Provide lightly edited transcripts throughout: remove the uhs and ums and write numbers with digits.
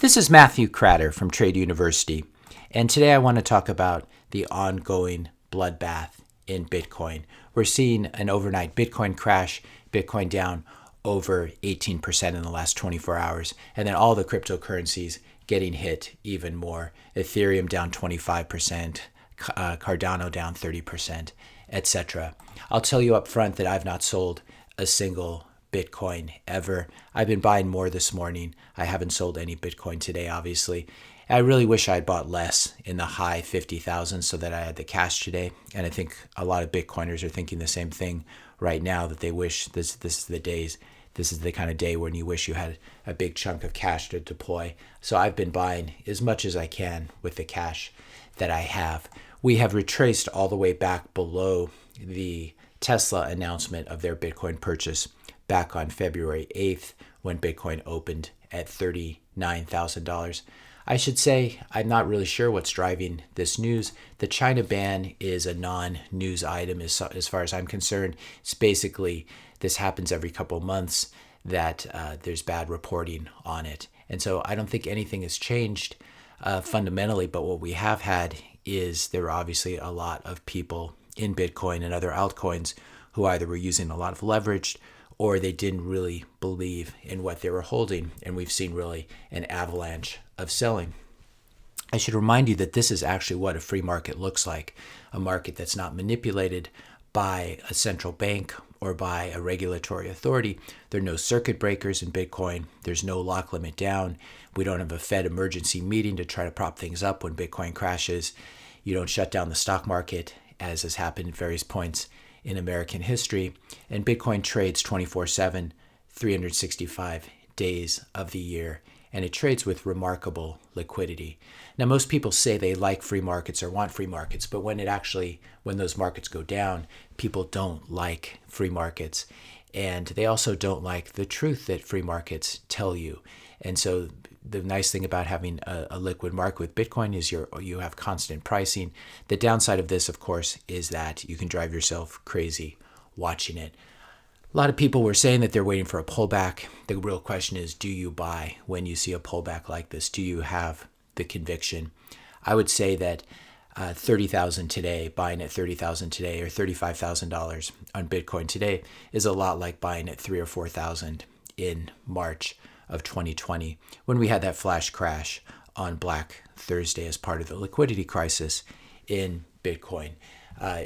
This is Matthew Cratter from Trade University, and today I want to talk about the ongoing bloodbath in Bitcoin. We're seeing an overnight Bitcoin crash, Bitcoin down over 18% in the last 24 hours, and then all the cryptocurrencies getting hit even more. Ethereum down 25%, Cardano down 30%, etc. I'll tell you up front that I've not sold a single Bitcoin ever. I've been buying more this morning. I haven't sold any Bitcoin today, obviously. I really wish I had bought less in the high 50,000 so that I had the cash today. And I think a lot of Bitcoiners are thinking the same thing right now, that they wish this is the kind of day when you wish you had a big chunk of cash to deploy. So I've been buying as much as I can with the cash that I have. We have retraced all the way back below the Tesla announcement of their Bitcoin purchase back on February 8th when Bitcoin opened at $39,000. I should say I'm not really sure what's driving this news. The China ban is a non-news item as far as I'm concerned. It's basically, this happens every couple of months, that there's bad reporting on it. And so I don't think anything has changed fundamentally, but what we have had is there are obviously a lot of people in Bitcoin and other altcoins who either were using a lot of leverage or they didn't really believe in what they were holding, and we've seen really an avalanche of selling. I should remind you that this is actually what a free market looks like, a market that's not manipulated by a central bank or by a regulatory authority. There are no circuit breakers in Bitcoin. There's no lock limit down. We don't have a Fed emergency meeting to try to prop things up when Bitcoin crashes. You don't shut down the stock market, as has happened at various points in American history, and Bitcoin trades 24/7, 365 days of the year, and it trades with remarkable liquidity. Now, most people say they like free markets or want free markets, but when those markets go down, people don't like free markets, and they also don't like the truth that free markets tell you. And so the nice thing about having a liquid market with Bitcoin is you have constant pricing. The downside of this, of course, is that you can drive yourself crazy watching it. A lot of people were saying that they're waiting for a pullback. The real question is, do you buy when you see a pullback like this? Do you have the conviction? I would say that 30,000 today, buying at 30,000 today, or $35,000 on Bitcoin today is a lot like buying at 3,000 or 4,000 in March of 2020, when we had that flash crash on Black Thursday as part of the liquidity crisis in Bitcoin,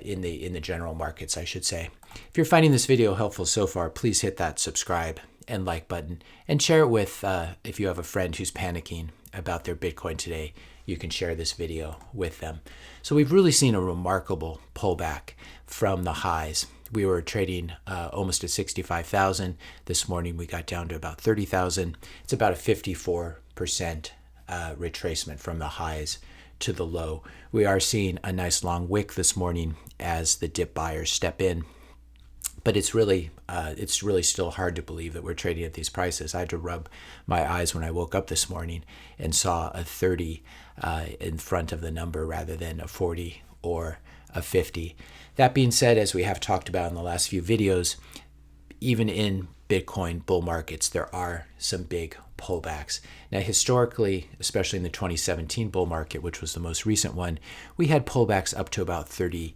in the general markets, I should say. If you're finding this video helpful so far, please hit that subscribe and like button, and share it with, if you have a friend who's panicking about their Bitcoin today, you can share this video with them. So we've really seen a remarkable pullback from the highs. We were trading almost at 65,000. This morning we got down to about 30,000. It's about a 54% retracement from the highs to the low. We are seeing a nice long wick this morning as the dip buyers step in. But it's really still hard to believe that we're trading at these prices. I had to rub my eyes when I woke up this morning and saw a 30 in front of the number rather than a 40 or a 50. That being said, as we have talked about in the last few videos, even in Bitcoin bull markets, there are some big pullbacks. Now, historically, especially in the 2017 bull market, which was the most recent one, we had pullbacks up to about 38%.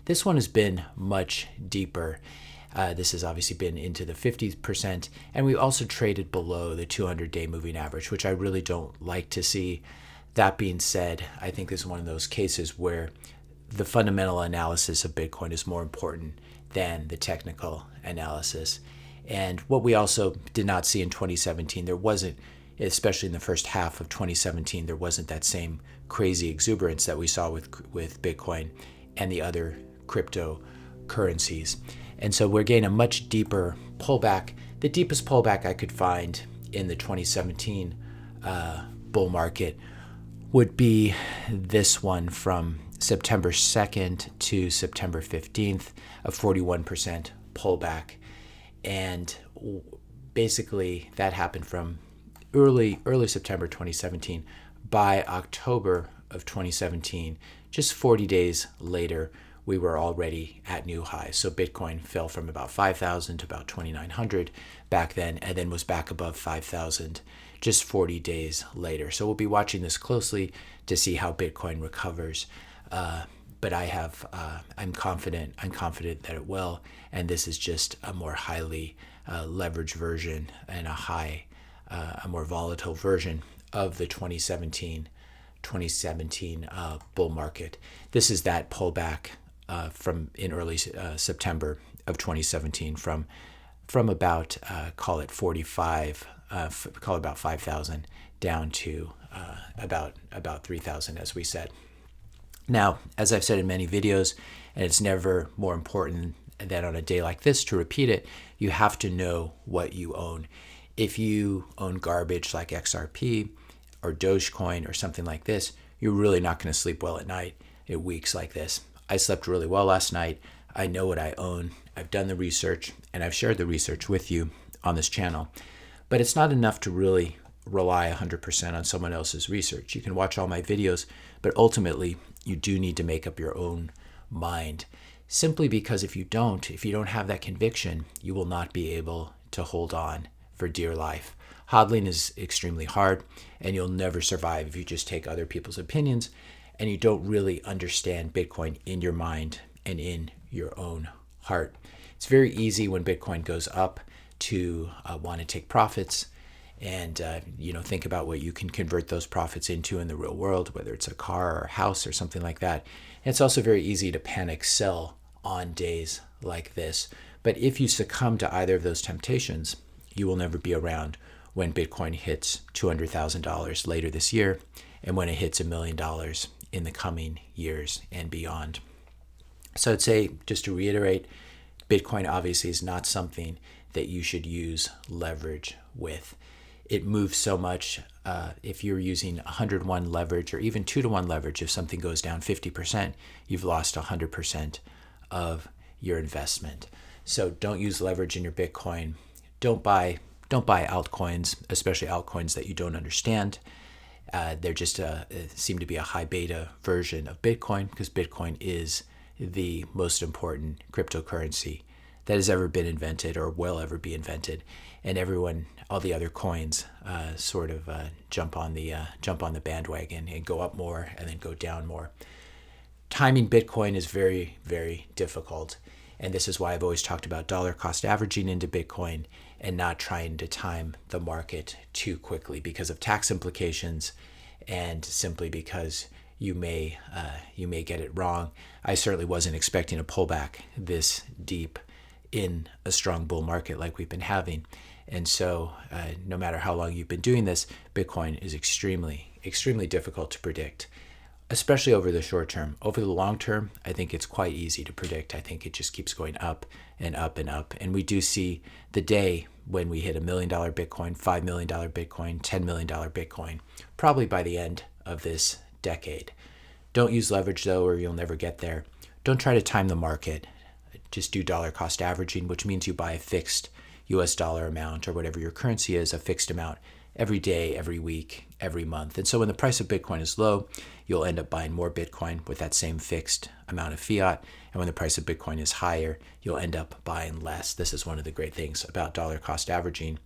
This one has been much deeper. This has obviously been into the 50%, and we also traded below the 200-day moving average, which I really don't like to see. That being said, I think this is one of those cases where the fundamental analysis of Bitcoin is more important than the technical analysis. And what we also did not see in 2017, there wasn't, especially in the first half of 2017, there wasn't that same crazy exuberance that we saw with Bitcoin and the other cryptocurrencies. And so we're getting a much deeper pullback. The deepest pullback I could find in the 2017 bull market would be this one from September 2nd to September 15th, a 41% pullback. And basically that happened from early September 2017. By October of 2017, just 40 days later, we were already at new highs. So Bitcoin fell from about 5,000 to about 2,900 back then, and then was back above 5,000 just 40 days later. So we'll be watching this closely to see how Bitcoin recovers. But I'm confident that it will. And this is just a more highly leveraged version and a more volatile version of the 2017 bull market. This is that pullback from in early September of 2017 from about call it 45, call it about 5,000 down to about 3,000, as we said. Now, as I've said in many videos, and it's never more important than on a day like this to repeat it, you have to know what you own. If you own garbage like XRP or Dogecoin or something like this, you're really not going to sleep well at night in weeks like this. I slept really well last night. I know what I own. I've done the research, and I've shared the research with you on this channel. But it's not enough to really rely 100% on someone else's research. You can watch all my videos, but ultimately, you do need to make up your own mind. Simply because if you don't have that conviction, you will not be able to hold on for dear life. Hodling is extremely hard, and you'll never survive if you just take other people's opinions and you don't really understand Bitcoin in your mind and in your own heart. It's very easy when Bitcoin goes up to want to take profits and think about what you can convert those profits into in the real world, whether it's a car or a house or something like that. And it's also very easy to panic sell on days like this. But if you succumb to either of those temptations, you will never be around when Bitcoin hits $200,000 later this year and when it hits $1 million in the coming years and beyond. So I'd say, just to reiterate, Bitcoin obviously is not something that you should use leverage with. It moves so much. If you're using 100-1 leverage or even 2-to-1 leverage, if something goes down 50%, you've lost 100% of your investment. So don't use leverage in your Bitcoin. Don't buy altcoins, especially altcoins that you don't understand. They're just seem to be a high beta version of Bitcoin, because Bitcoin is the most important cryptocurrency that has ever been invented or will ever be invented, and all the other coins jump on the bandwagon and go up more and then go down more. Timing Bitcoin is very, very difficult, and this is why I've always talked about dollar cost averaging into Bitcoin and not trying to time the market too quickly because of tax implications and simply because you may get it wrong. I certainly wasn't expecting a pullback this deep in a strong bull market like we've been having. And so no matter how long you've been doing this, Bitcoin is extremely, extremely difficult to predict, especially over the short term. Over the long term, I think it's quite easy to predict. I think it just keeps going up and up and up. And we do see the day when we hit $1 million Bitcoin, $5 million Bitcoin, $10 million Bitcoin, probably by the end of this decade. Don't use leverage, though, or you'll never get there. Don't try to time the market. Just do dollar cost averaging, which means you buy a fixed US dollar amount or whatever your currency is, a fixed amount every day, every week, every month. And so when the price of Bitcoin is low, you'll end up buying more Bitcoin with that same fixed amount of fiat. And when the price of Bitcoin is higher, you'll end up buying less. This is one of the great things about dollar cost averaging.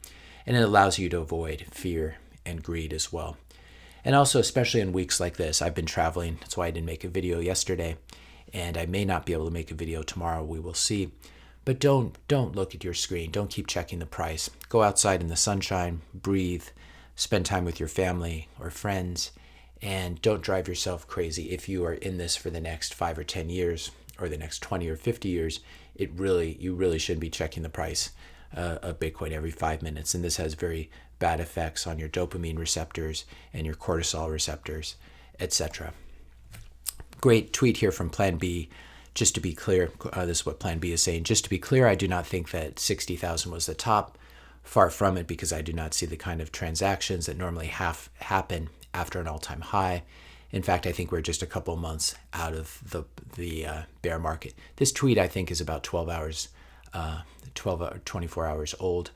And it allows you to avoid fear and greed as well. And also, especially in weeks like this, I've been traveling. That's why I didn't make a video yesterday. And I may not be able to make a video tomorrow. We will see. But don't look at your screen. Don't keep checking the price. Go outside in the sunshine, breathe, spend time with your family or friends, and don't drive yourself crazy. If you are in this for the next 5 or 10 years or the next 20 or 50 years, you really shouldn't be checking the price of Bitcoin every 5 minutes. And this has very bad effects on your dopamine receptors and your cortisol receptors, etc. Great tweet here from Plan B. Just to be clear, this is what Plan B is saying. Just to be clear, I do not think that 60,000 was the top. Far from it, because I do not see the kind of transactions that normally happen after an all-time high. In fact, I think we're just a couple of months out of the bear market. This tweet, I think, is about 24 hours old.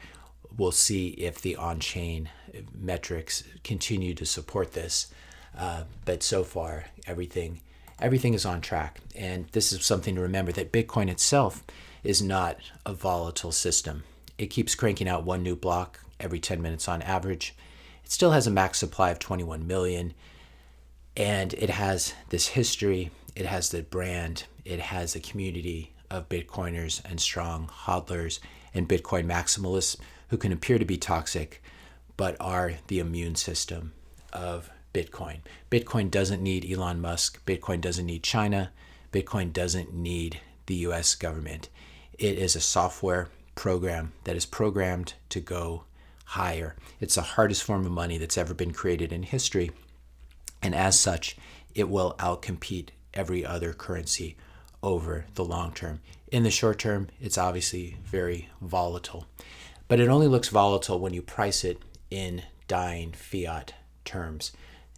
We'll see if the on-chain metrics continue to support this. But so far, everything is on track. And this is something to remember, that Bitcoin itself is not a volatile system. It keeps cranking out one new block every 10 minutes on average. It still has a max supply of 21 million, and it has this history, it has the brand, it has a community of Bitcoiners and strong hodlers and Bitcoin maximalists who can appear to be toxic, but are the immune system of Bitcoin. Bitcoin doesn't need Elon Musk. Bitcoin doesn't need China. Bitcoin doesn't need the US government. It is a software program that is programmed to go higher. It's the hardest form of money that's ever been created in history. And as such, it will outcompete every other currency over the long term. In the short term, it's obviously very volatile. But it only looks volatile when you price it in dying fiat terms.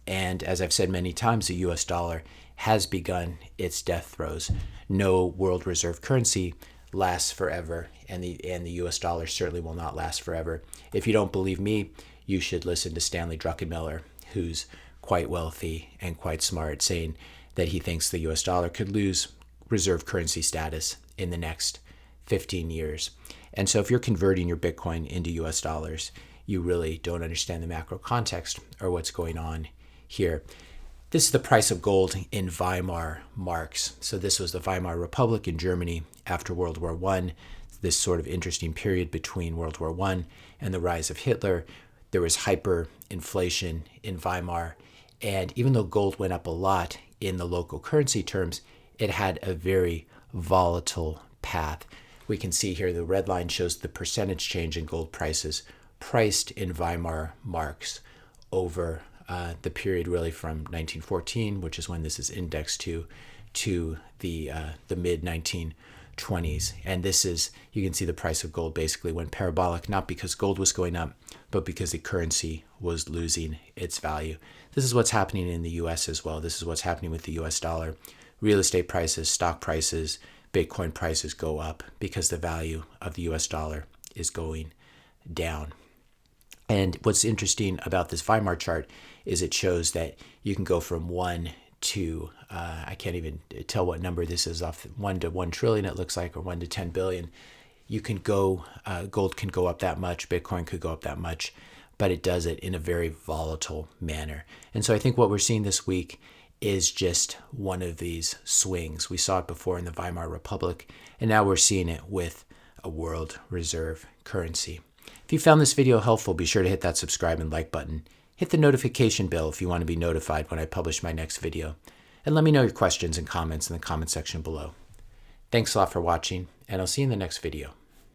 And as I've said many times, the US dollar has begun its death throes. No world reserve currency lasts forever, and the US dollar certainly will not last forever. If you don't believe me, you should listen to Stanley Druckenmiller, who's quite wealthy and quite smart, saying that he thinks the US dollar could lose reserve currency status in the next 15 years. And so if you're converting your Bitcoin into US dollars, you really don't understand the macro context or what's going on here. This is the price of gold in Weimar marks. So this was the Weimar Republic in Germany after World War I, this sort of interesting period between World War I and the rise of Hitler. There was hyperinflation in Weimar. And even though gold went up a lot in the local currency terms, it had a very volatile path. We can see here the red line shows the percentage change in gold prices priced in Weimar marks over the period really from 1914, which is when this is indexed to the mid 1920s. And this is, you can see the price of gold basically went parabolic, not because gold was going up, but because the currency was losing its value. This is what's happening in the US as well. This is what's happening with the US dollar. Real estate prices, stock prices, Bitcoin prices go up because the value of the US dollar is going down. And what's interesting about this Weimar chart is it shows that you can go from 1 to, I can't even tell what number this is off, 1 to 1 trillion it looks like, or 1 to 10 billion. You can go, gold can go up that much, Bitcoin could go up that much, but it does it in a very volatile manner. And so I think what we're seeing this week is just one of these swings. We saw it before in the Weimar Republic, and now we're seeing it with a world reserve currency. If you found this video helpful, be sure to hit that subscribe and like button. Hit the notification bell if you want to be notified when I publish my next video. And let me know your questions and comments in the comment section below. Thanks a lot for watching, and I'll see you in the next video.